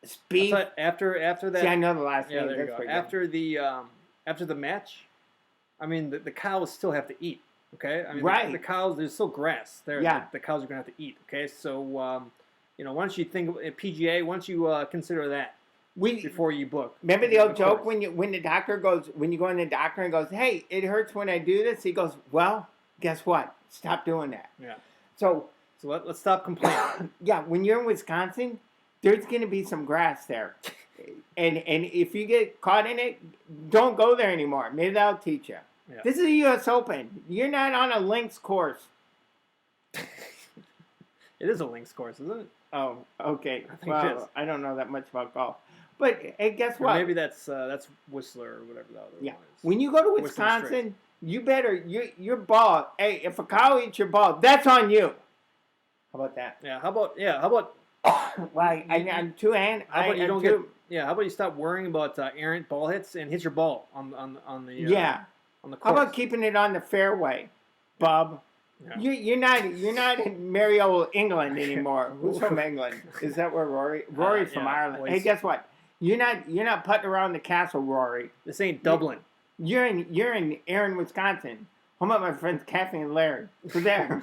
Speed. After that. See, I know the last name. There you go. After the match, I mean the cows still have to eat. Okay. I mean, right. The cows. There's still grass there. Yeah. The cows are gonna have to eat. Okay. So why don't you think PGA? Why don't you consider that before you book? Remember the old joke when you go in the doctor and goes, "Hey, it hurts when I do this." He goes, "Well, guess what? Stop doing that." Yeah. So let's stop complaining. Yeah, when you're in Wisconsin, there's going to be some grass there. And if you get caught in it, don't go there anymore. Maybe that'll teach you. Yeah. This is a U.S. Open. You're not on a links course. It is a links course, isn't it? Oh, okay. I think it is. I don't know that much about golf. But hey, guess or what? Maybe that's Whistler or whatever the other one is. When you go to Wisconsin, you better, your ball, hey, if a cow eats your ball, that's on you. How about that? Yeah. How about? Why? I'm two hand. How about you don't get? Yeah. How about you stop worrying about errant ball hits and hit your ball on the on the course? How about keeping it on the fairway, bub? Yeah. You're not in merry old England anymore. Who's from England? Is that where Rory? Rory's from Ireland. Hey, guess what? You're not putting around the castle, Rory. This ain't Dublin. You're in Erin, Wisconsin. Home of my friends Kathy and Larry. So there.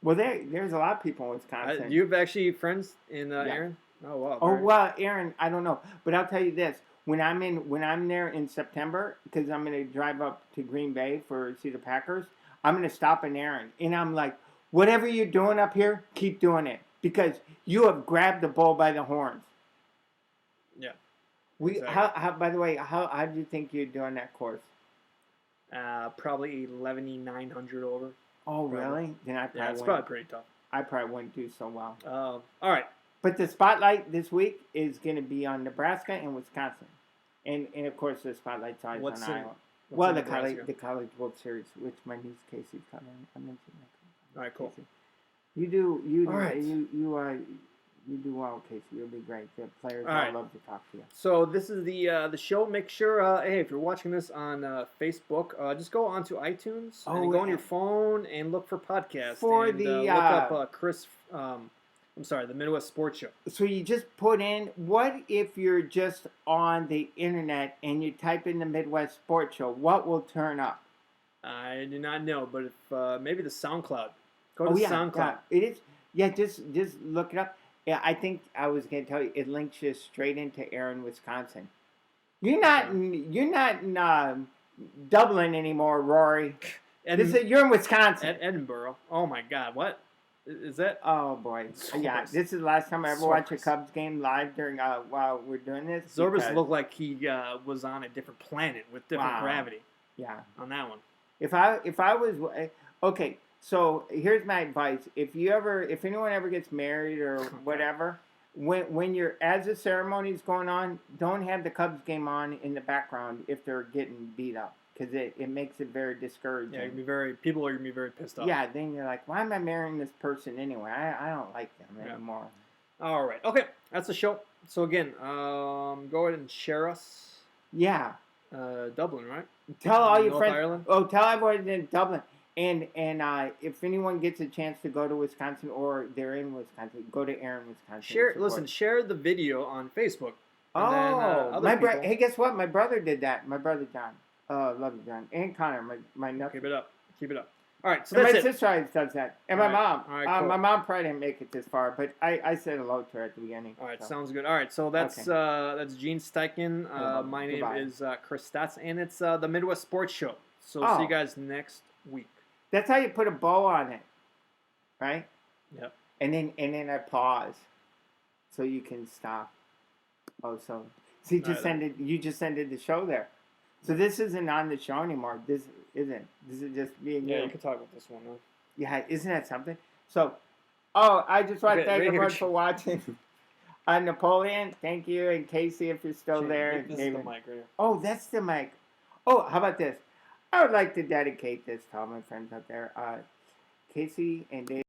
Well, there's a lot of people in Wisconsin. You have actually friends in Erin? Oh wow. Oh well, Erin, I don't know, but I'll tell you this: when I'm there in September, because I'm going to drive up to Green Bay see the Packers, I'm going to stop in Erin, and I'm like, whatever you're doing up here, keep doing it, because you have grabbed the bull by the horns. Yeah. Exactly. How by the way, how do you think you're doing that course? Probably 11,900 over. Oh, really? Then it's probably pretty tough. I probably wouldn't do so well. All right. But the spotlight this week is going to be on Nebraska and Wisconsin. And of course, the spotlight's on Iowa. Well, the College World Series, which my niece Casey's covering. I mentioned that. All right, cool. Casey. You all right. You do well, Casey. You'll be great. The players all love to talk to you. So this is the show. Make sure, hey, if you're watching this on Facebook, just go onto iTunes and go on your phone and look for podcasts. Look up Chris. The Midwest Sports Show. So you just put in, what if you're just on the internet and you type in the Midwest Sports Show? What will turn up? I do not know, but if maybe the SoundCloud. Go to SoundCloud. Yeah, it is. Yeah, just look it up. Yeah, I think I was going to tell you, it links you straight into Erin, Wisconsin. You're not in Dublin anymore, Rory. You're in Wisconsin. At Edinburgh. Oh my God, what is that? Oh boy, yeah. This is the last time I ever watched a Cubs game live during while we're doing this. Zorbas looked like he was on a different planet with different gravity. Yeah, on that one. If I was okay. So here's my advice: if anyone ever gets married or whatever, when you're as the ceremony's going on, don't have the Cubs game on in the background if they're getting beat up, because it makes it very discouraging. Yeah, people are gonna be very pissed off. Yeah, then you're like, why am I marrying this person anyway? I don't like them anymore. All right, okay, that's the show. So again, go ahead and share us. Yeah. Dublin, right? Tell all your North friends. Ireland? Oh, tell everyone in Dublin. And if anyone gets a chance to go to Wisconsin or they're in Wisconsin, go to Erin, Wisconsin. Share the video on Facebook. Hey, guess what? My brother did that. My brother John. Love you, John. And Connor, my nephew. Keep it up. All right, so and that's my it. sister always does that, and my All right. mom. All right, cool. My mom probably didn't make it this far, but I said hello to her at the beginning. All right, so. sounds good. All right, so that's Gene Steichen. My name Goodbye. is Chris Stats, and it's the Midwest Sports Show. So see you guys next week. That's how you put a bow on it, right? Yep. And then I pause, so you can stop. Oh, so you just ended the show there. So this isn't on the show anymore. This isn't. This is just me and you. Yeah, you can talk about this one now. Yeah, isn't that something? So, I just want to thank everyone for watching. Napoleon, thank you, and Casey, if you're still there. This is the mic right here. Oh, that's the mic. Oh, how about this? I would like to dedicate this to all my friends out there. Casey and Dave.